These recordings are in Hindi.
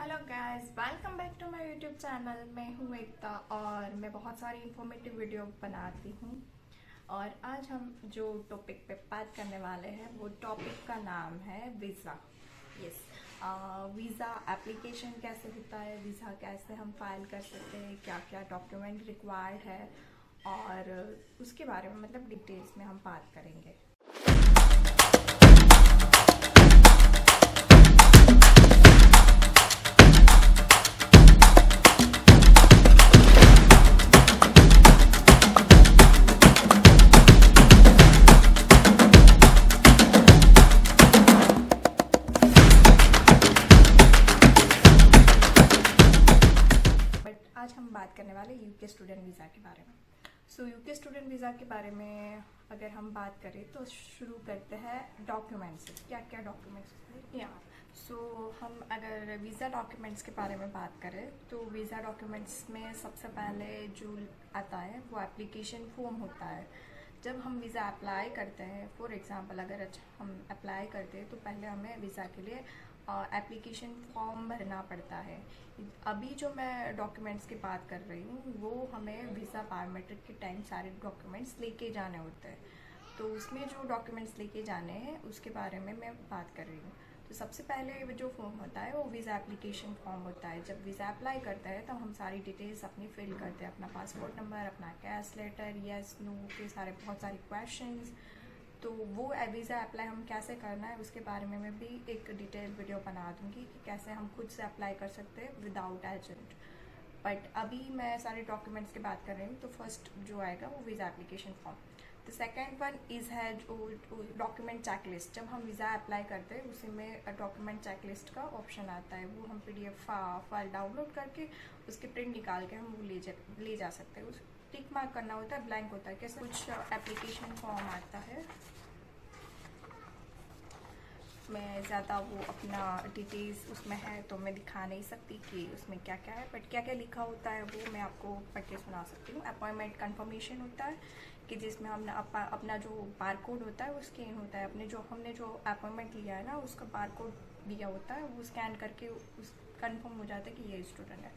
Hello guys, welcome back to my YouTube channel. मैं हूँ एकता और मैं बहुत सारी इंफॉर्मेटिव वीडियो बनाती हूँ। और आज हम जो टॉपिक पे बात करने वाले हैं वो टॉपिक का नाम है वीज़ा। यस, वीज़ा एप्लीकेशन कैसे होता है, वीज़ा कैसे हम फाइल कर सकते हैं, क्या क्या डॉक्यूमेंट रिक्वायर्ड है और उसके बारे में मतलब डिटेल्स में हम बात करेंगे। आज हम बात करने वाले यूके स्टूडेंट वीज़ा के बारे में। यूके स्टूडेंट वीज़ा के बारे में अगर हम बात करें तो शुरू करते हैं डॉक्यूमेंट्स से। क्या क्या डॉक्यूमेंट्स या हम अगर वीज़ा डॉक्यूमेंट्स के बारे में बात करें तो वीज़ा डॉक्यूमेंट्स में सबसे पहले जो आता है वो एप्लीकेशन फॉर्म होता है। जब हम वीज़ा अप्लाई करते हैं, फॉर एग्ज़ाम्पल अगर हम अप्लाई करते हैं तो पहले हमें वीज़ा के लिए एप्लीकेशन फॉर्म भरना पड़ता है। अभी जो मैं डॉक्यूमेंट्स की बात कर रही हूँ वो हमें वीज़ा बायोमेट्रिक के टाइम सारे डॉक्यूमेंट्स लेके जाने होते हैं। तो उसमें जो डॉक्यूमेंट्स लेके जाने हैं उसके बारे में मैं बात कर रही हूँ। तो सबसे पहले जो फॉर्म होता है वो वीज़ा एप्लीकेशन फॉर्म होता है। जब वीज़ा अप्लाई करते हैं तब हम सारी डिटेल्स अपनी फिल करते हैं, अपना पासपोर्ट नंबर, अपना कैश लेटर, येस नो के सारे बहुत सारे क्वेश्चंस। तो वो वीज़ा अप्लाई हम कैसे करना है उसके बारे में मैं भी एक डिटेल वीडियो बना दूंगी कि कैसे हम खुद से अप्लाई कर सकते हैं विदाउट एजेंट। बट अभी मैं सारे डॉक्यूमेंट्स की बात कर रही हूँ। तो फर्स्ट जो आएगा वो visa application form. The second one is है जो डॉक्यूमेंट चेकलिस्ट। जब हम वीज़ा अप्लाई करते हैं उसी में डॉक्यूमेंट चेकलिस्ट का ऑप्शन आता है। वो हम PDF फाइल डाउनलोड करके उसके प्रिंट निकाल के हम वो ले जा सकते हैं। उस टिक मार्क करना होता है, ब्लैंक होता है। कैसे कुछ एप्लीकेशन फॉर्म आता है, मैं ज़्यादा वो अपना डिटेल्स उसमें है तो मैं दिखा नहीं सकती कि उसमें क्या क्या है, बट क्या क्या लिखा होता है वो मैं आपको पढ़ के सुना सकती हूँ। अपॉइंटमेंट कंफर्मेशन होता है कि जिसमें हम अपना जो बार कोड होता है वो स्कैन होता है। हमने जो अपॉइंटमेंट लिया है ना उसका बार कोड दिया होता है, वो स्कैन करके उस कंफर्म हो जाता है कि ये स्टूडेंट है।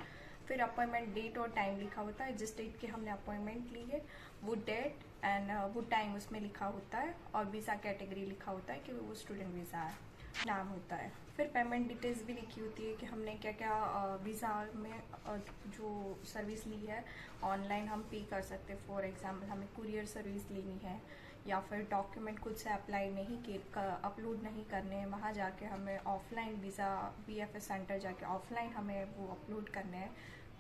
फिर अपॉइंटमेंट डेट और टाइम लिखा होता है, जिस डेट की हमने अपॉइंटमेंट ली है वो डेट एंड वो टाइम उसमें लिखा होता है। और वीज़ा कैटेगरी लिखा होता है कि वो स्टूडेंट वीज़ा है, नाम होता है। फिर पेमेंट डिटेल्स भी लिखी होती है कि हमने क्या क्या वीज़ा में जो सर्विस ली है ऑनलाइन हम पे कर सकते हैं। फॉर एग्जांपल हमें कुरियर सर्विस लेनी है या फिर डॉक्यूमेंट खुद से अप्लाई नहीं अपलोड नहीं करने हैं, वहाँ जाके हमें ऑफलाइन वीज़ा BFS सेंटर जाके ऑफलाइन हमें वो अपलोड करने हैं,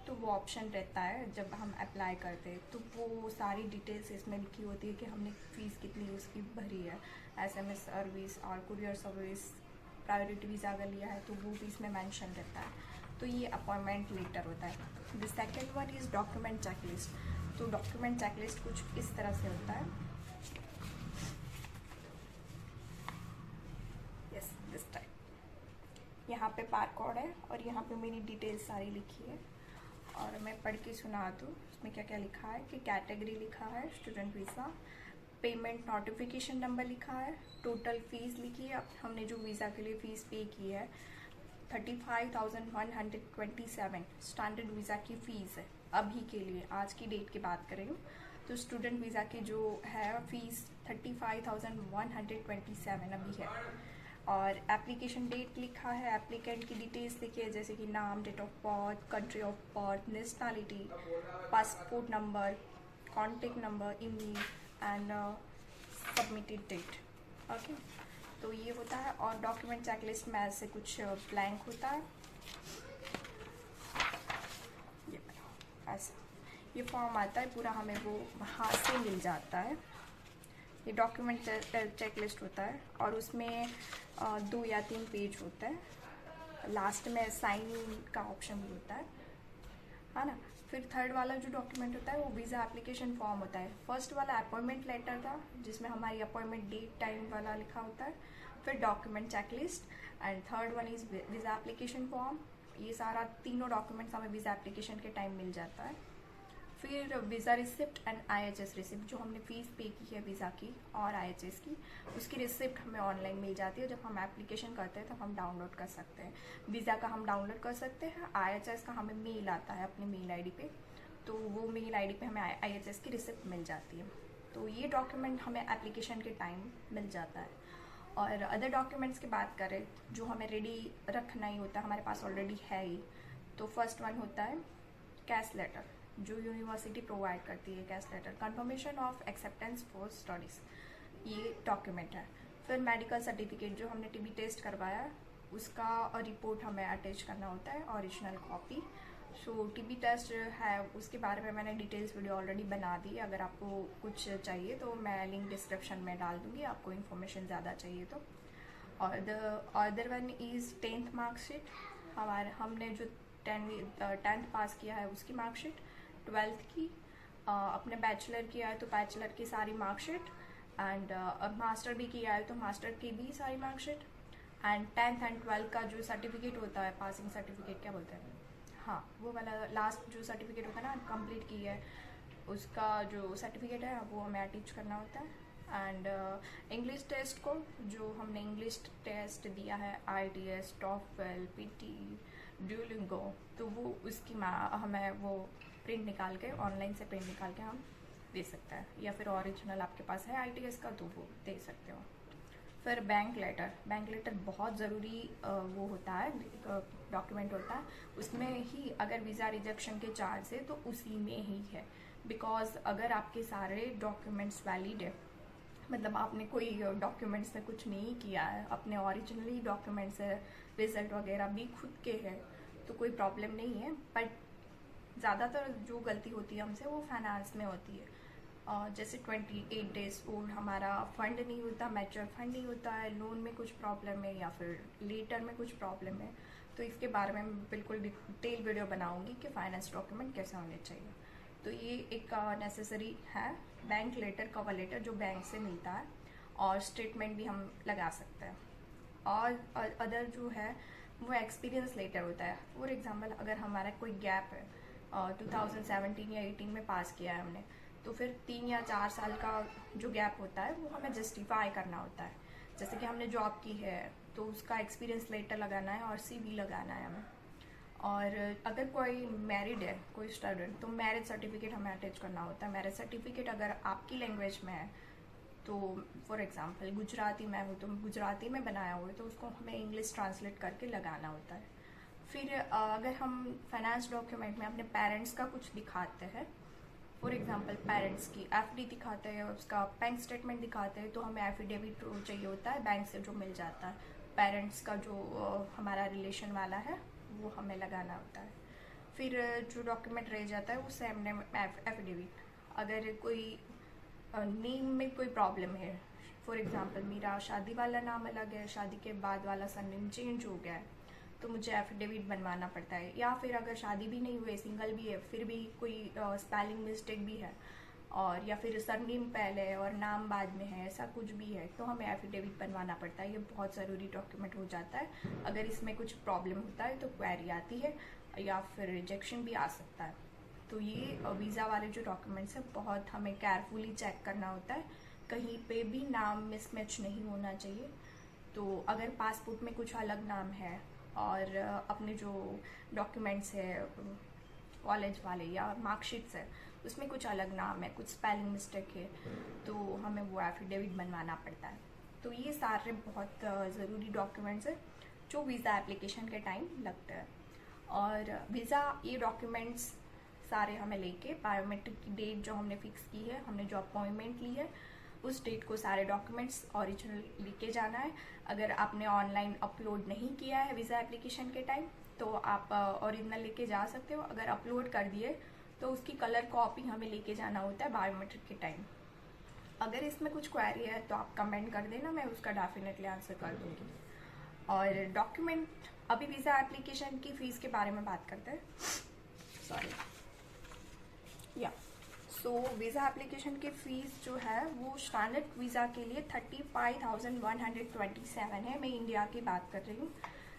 तो वो ऑप्शन रहता है जब हम अप्लाई करते हैं। तो वो सारी डिटेल्स इसमें लिखी होती है कि हमने फ़ीस कितनी उसकी भरी है, SMS सर्विस और कुरियर सर्विस, प्रायोरिटी वीज़ा अगर लिया है तो वो भी इसमें मेंशन रहता है। तो ये अपॉइंटमेंट लेटर होता है। The second one is document checklist. तो डॉक्यूमेंट चेकलिस्ट कुछ इस तरह से होता है। Yes, this type. यहाँ पे बार कोड है और यहाँ पे मेरी डिटेल्स सारी लिखी है और मैं पढ़ के सुना दूँ उसमें क्या क्या लिखा है। कि कैटेगरी लिखा है student visa, payment notification number लिखा है, टोटल फीस लिखी है, हमने जो वीज़ा के लिए फ़ीस पे की है 35,127 स्टैंडर्ड वीज़ा की फ़ीस है अभी के लिए, आज की डेट की बात कर रही हूँ। तो स्टूडेंट वीज़ा की जो है फ़ीस 35,127 अभी है। और एप्लीकेशन डेट लिखा है, एप्लीकेंट की डिटेल्स लिखी है जैसे कि नाम, date of birth, country of birth, nationality, passport number, contact number, email and submitted date. Okay, तो ये होता है। और डॉक्यूमेंट चेकलिस्ट में ऐसे कुछ ब्लैंक होता है, ये ऐसा ये फॉर्म आता है पूरा, हमें वो वहाँ से मिल जाता है। ये डॉक्यूमेंट चेकलिस्ट होता है और उसमें 2 या 3 पेज होता है। लास्ट में साइन का ऑप्शन भी होता है ना। फिर थर्ड वाला जो डॉक्यूमेंट होता है वो वीज़ा एप्लीकेशन फॉर्म होता है। फर्स्ट वाला अपॉइंटमेंट लेटर था जिसमें हमारी अपॉइंटमेंट डेट टाइम वाला लिखा होता है। फिर document checklist and third one is visa application form. ये सारा तीनों डॉक्यूमेंट्स हमें वीज़ा एप्लीकेशन के टाइम मिल जाता है। फिर visa receipt and IHS receipt, जो हमने फ़ीस पे की है वीज़ा की और IHS की, उसकी रिसिप्ट हमें ऑनलाइन मिल जाती है। जब हम एप्लीकेशन करते हैं तब हम डाउनलोड कर सकते हैं। वीज़ा का हम डाउनलोड कर सकते हैं, IHS का हमें मेल आता है अपनी मेल ID पे, तो वो मेल ID पे हमें IHS की रिसिप्ट मिल जाती है। तो ये डॉक्यूमेंट हमें एप्लीकेशन के टाइम मिल जाता है। और अदर डॉक्यूमेंट्स की बात करें जो हमें रेडी रखना ही होता है, हमारे पास ऑलरेडी है ही, तो फर्स्ट वन होता है कैश लेटर, जो यूनिवर्सिटी प्रोवाइड करती है। CAS letter, confirmation of acceptance for studies, ये डॉक्यूमेंट है। फिर मेडिकल सर्टिफिकेट, जो हमने TB टेस्ट करवाया है उसका रिपोर्ट हमें अटैच करना होता है, ओरिजिनल कॉपी। सो TB टेस्ट है, उसके बारे में मैंने डिटेल्स वीडियो ऑलरेडी बना दी है। अगर आपको कुछ चाहिए तो मैं लिंक डिस्क्रिप्शन में डाल दूँगी, आपको इन्फॉर्मेशन ज़्यादा चाहिए तो। और the other one is 10th marksheet, हमने जो 10th पास किया है उसकी मार्कशीट, 12th की, अपने बैचलर किया है तो बैचलर की सारी मार्कशीट, एंड मास्टर भी किया है तो मास्टर की भी सारी marksheet, and 10th and 12th का जो सर्टिफिकेट होता है, पासिंग सर्टिफिकेट क्या बोलते हैं, हाँ वो वाला लास्ट जो सर्टिफिकेट होता है ना, कंप्लीट की है, उसका जो सर्टिफिकेट है वो हमें अटैच करना होता है। एंड इंग्लिश टेस्ट को, जो हमने इंग्लिश टेस्ट दिया है, IELTS, TOEFL, PT, ड्यूलिंगो, तो वो उसकी हमें वो प्रिंट निकाल के, ऑनलाइन से प्रिंट निकाल के हम दे सकते हैं, या फिर ओरिजिनल आपके पास है IELTS का तो वो दे सकते हो। फिर बैंक लेटर बहुत ज़रूरी वो होता है, डॉक्यूमेंट होता है। उसमें ही अगर वीज़ा रिजेक्शन के चार्ज है तो उसी में ही है, बिकॉज अगर आपके सारे डॉक्यूमेंट्स वैलिड है, मतलब आपने कोई डॉक्यूमेंट्स में कुछ नहीं किया है, अपने ओरिजिनली डॉक्यूमेंट्स है, रिजल्ट वगैरह भी खुद के हैं, तो कोई प्रॉब्लम नहीं है। बट ज़्यादातर जो गलती होती है हमसे वो फाइनेंस में होती है। जैसे 28 डेज ओल्ड हमारा फंड नहीं होता, मैच्योर फंड नहीं होता है, लोन में कुछ प्रॉब्लम है या फिर लेटर में कुछ प्रॉब्लम है, तो इसके बारे में मैं बिल्कुल डिटेल वीडियो बनाऊंगी कि फाइनेंस डॉक्यूमेंट कैसे होने चाहिए। तो ये एक नेसेसरी है, बैंक लेटर, कवर लेटर जो बैंक से मिलता है, और स्टेटमेंट भी हम लगा सकते हैं। और अदर जो है वो एक्सपीरियंस लेटर होता है। फॉर एग्जांपल अगर हमारा कोई गैप है, 2017 या 18 में पास किया है हमने, तो फिर 3 या 4 साल का जो गैप होता है वो हमें जस्टिफाई करना होता है। जैसे कि हमने जॉब की है तो उसका एक्सपीरियंस लेटर लगाना है और CV लगाना है हमें। और अगर कोई मैरिड है, कोई स्टूडेंट, तो मैरिज सर्टिफिकेट हमें अटैच करना होता है। मैरिज सर्टिफिकेट अगर आपकी लैंग्वेज में है, तो फॉर एग्जांपल गुजराती मैं हूँ तो गुजराती में बनाया हुआ है, तो उसको हमें इंग्लिश ट्रांसलेट करके लगाना होता है। फिर अगर हम फाइनेंस डॉक्यूमेंट में अपने पेरेंट्स का कुछ दिखाते हैं, फॉर एग्जांपल पेरेंट्स की FD दिखाते हैं, उसका बैंक स्टेटमेंट दिखाते हैं, तो हमें एफिडेविट चाहिए होता है बैंक से जो मिल जाता है। पेरेंट्स का जो हमारा रिलेशन वाला है वो हमें लगाना होता है। फिर जो डॉक्यूमेंट रह जाता है वो सेम नेम एफिडेविट। अगर कोई नेम में कोई प्रॉब्लम है, फॉर एग्जांपल मेरा शादी वाला नाम अलग है, शादी के बाद वाला सरनेम चेंज हो गया है, तो मुझे एफिडेविट बनवाना पड़ता है। या फिर अगर शादी भी नहीं हुई, सिंगल भी है, फिर भी कोई स्पेलिंग मिस्टेक भी है, और या फिर सरनेम पहले और नाम बाद में है, ऐसा कुछ भी है, तो हमें एफिडेविट बनवाना पड़ता है। ये बहुत ज़रूरी डॉक्यूमेंट हो जाता है। अगर इसमें कुछ प्रॉब्लम होता है तो क्वेरी आती है या फिर रिजेक्शन भी आ सकता है। तो ये वीज़ा वाले जो डॉक्यूमेंट्स हैं बहुत हमें केयरफुली चेक करना होता है, कहीं पे भी नाम मिसमैच नहीं होना चाहिए। तो अगर पासपोर्ट में कुछ अलग नाम है और अपने जो डॉक्यूमेंट्स है कॉलेज वाले या मार्कशीट्स है उसमें कुछ अलग नाम है, कुछ स्पेलिंग मिस्टेक है, तो हमें वो एफिडेविट बनवाना पड़ता है। तो ये सारे बहुत ज़रूरी डॉक्यूमेंट्स हैं जो वीज़ा एप्लीकेशन के टाइम लगते हैं। और वीज़ा ये डॉक्यूमेंट्स सारे हमें लेके बायोमेट्रिक की डेट जो हमने फिक्स की है, हमने जो अपॉइंटमेंट ली है, उस डेट को सारे डॉक्यूमेंट्स ओरिजिनल लेके जाना है। अगर आपने ऑनलाइन अपलोड नहीं किया है वीज़ा एप्लीकेशन के टाइम तो आप ओरिजिनल लेके जा सकते हो। अगर अपलोड कर दिए तो उसकी कलर कॉपी हमें लेके जाना होता है बायोमेट्रिक के टाइम। अगर इसमें कुछ क्वेरी है तो आप कमेंट कर देना, मैं उसका डेफिनेटली आंसर कर दूँगी। और डॉक्यूमेंट, अभी वीज़ा एप्लीकेशन की फ़ीस के बारे में बात करते हैं। सो वीज़ा एप्लीकेशन की फ़ीस जो है वो स्टैंडर्ड वीज़ा के लिए 35,127 है। मैं इंडिया की बात कर रही हूँ।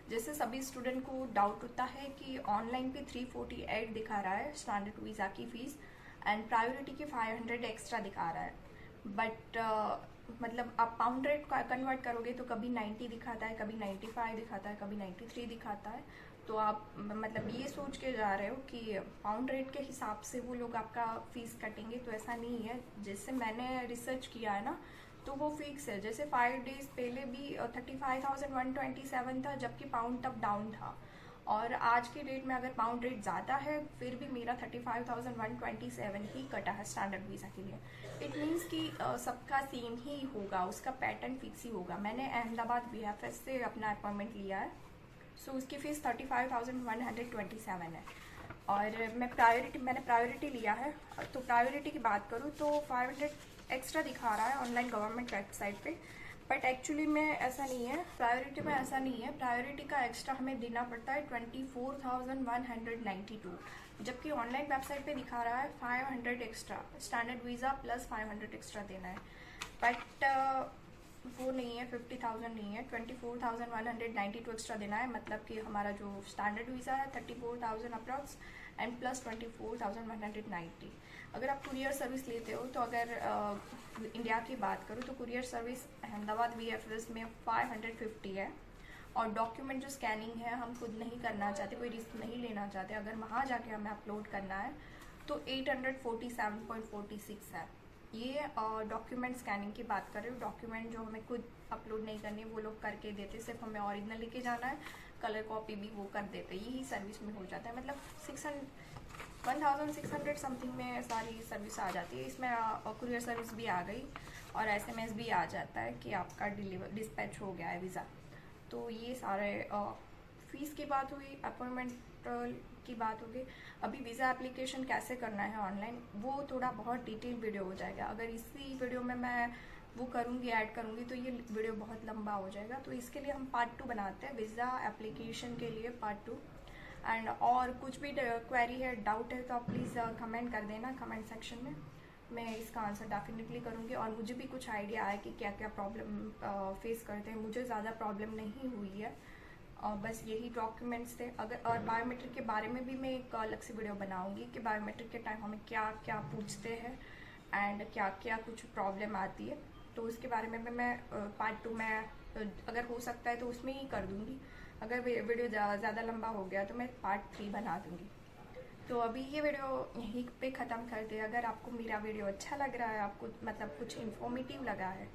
जैसे सभी स्टूडेंट को डाउट होता है कि ऑनलाइन पे 348 दिखा रहा है स्टैंडर्ड वीज़ा की फ़ीस, एंड प्रायोरिटी की 500 एक्स्ट्रा दिखा रहा है। बट मतलब आप पाउंड रेट कन्वर्ट करोगे तो कभी 90 दिखाता है, कभी 95 दिखाता है, कभी 93 दिखाता है। तो आप मतलब ये सोच के जा रहे हो कि पाउंड रेट के हिसाब से वो लोग आपका फीस कटेंगे, तो ऐसा नहीं है। जैसे मैंने रिसर्च किया है ना, तो वो फिक्स है। जैसे 5 डेज पहले भी 35,127 था, जबकि पाउंड तब डाउन था। और आज के डेट में अगर पाउंड रेट ज़्यादा है, फिर भी मेरा 35,127 ही कटा है स्टैंडर्ड वीज़ा के लिए। इट मीन्स कि सबका सेम ही होगा, उसका पैटर्न फिक्स ही होगा। मैंने अहमदाबाद VFS से अपना अपॉइंटमेंट लिया है, सो उसकी फ़ीस 35,127 है। और मैंने प्रायोरिटी लिया है। तो प्रायोरिटी की बात करूँ तो 500 एक्स्ट्रा दिखा रहा है ऑनलाइन गवर्नमेंट वेबसाइट पे, बट एक्चुअली में ऐसा नहीं है। प्रायोरिटी में ऐसा नहीं है। प्रायोरिटी का एक्स्ट्रा हमें देना पड़ता है 24,192, जबकि ऑनलाइन वेबसाइट पे दिखा रहा है 500 extra, standard visa plus 500 extra देना है। बट वो नहीं है, 50,000 नहीं है, 24,192 एक्स्ट्रा देना है। मतलब कि हमारा जो स्टैंडर्ड वीज़ा है 34,000 अप्रॉक्स एंड प्लस 24,190। अगर आप कुरियर सर्विस लेते हो तो अगर इंडिया की बात करूँ तो कुरियर सर्विस अहमदाबाद VFS में 550 है। और डॉक्यूमेंट जो स्कैनिंग है हम खुद नहीं करना चाहते, कोई रिस्क नहीं लेना चाहते, अगर वहाँ जाके हमें अपलोड करना है तो 847.46 है। ये डॉक्यूमेंट स्कैनिंग की बात कर रही हूँ। डॉक्यूमेंट जो हमें खुद अपलोड नहीं करनी, वो लोग करके देते, सिर्फ हमें ओरिजिनल लेके जाना है, कलर कॉपी भी वो कर देते, यही सर्विस में हो जाता है। मतलब 1600 समथिंग में सारी सर्विस आ जाती है। इसमें कुरियर सर्विस भी आ गई और SMS भी आ जाता है कि आपका डिस्पैच हो गया है वीज़ा। तो ये सारे फीस की बात हुई, अपॉइंटमेंट की बात होगी। अभी वीज़ा एप्लीकेशन कैसे करना है ऑनलाइन, वो थोड़ा बहुत डिटेल वीडियो हो जाएगा। अगर इसी वीडियो में मैं वो करूँगी, ऐड करूँगी, तो ये वीडियो बहुत लंबा हो जाएगा। तो इसके लिए हम पार्ट 2 बनाते हैं, वीज़ा एप्लीकेशन के लिए पार्ट 2। एंड और कुछ भी क्वेरी है, डाउट है, तो आप प्लीज़ कमेंट कर देना कमेंट सेक्शन में, मैं इसका आंसर डेफिनेटली करूँगी। और मुझे भी कुछ आइडिया है कि क्या क्या प्रॉब्लम फेस करते हैं। मुझे ज़्यादा प्रॉब्लम नहीं हुई है, बस यही डॉक्यूमेंट्स थे। अगर और बायोमेट्रिक के बारे में भी मैं एक अलग से वीडियो बनाऊंगी कि बायोमेट्रिक के टाइम हमें क्या क्या पूछते हैं एंड क्या क्या कुछ प्रॉब्लम आती है। तो उसके बारे में मैं पार्ट 2 में अगर हो सकता है तो उसमें ही कर दूँगी। अगर वीडियो ज़्यादा लंबा हो गया तो मैं पार्ट 3 बना दूँगी। तो अभी ये वीडियो यहीं पे ख़त्म कर दे। अगर आपको मेरा वीडियो अच्छा लग रहा है, आपको मतलब कुछ इन्फॉर्मेटिव लगा है,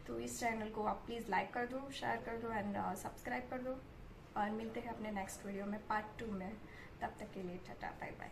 तो इस चैनल को आप प्लीज़ लाइक कर दो, शेयर कर दो एंड सब्सक्राइब कर दो। और मिलते हैं अपने नेक्स्ट वीडियो में पार्ट 2 में। तब तक के लिए टाटा बाय बाय।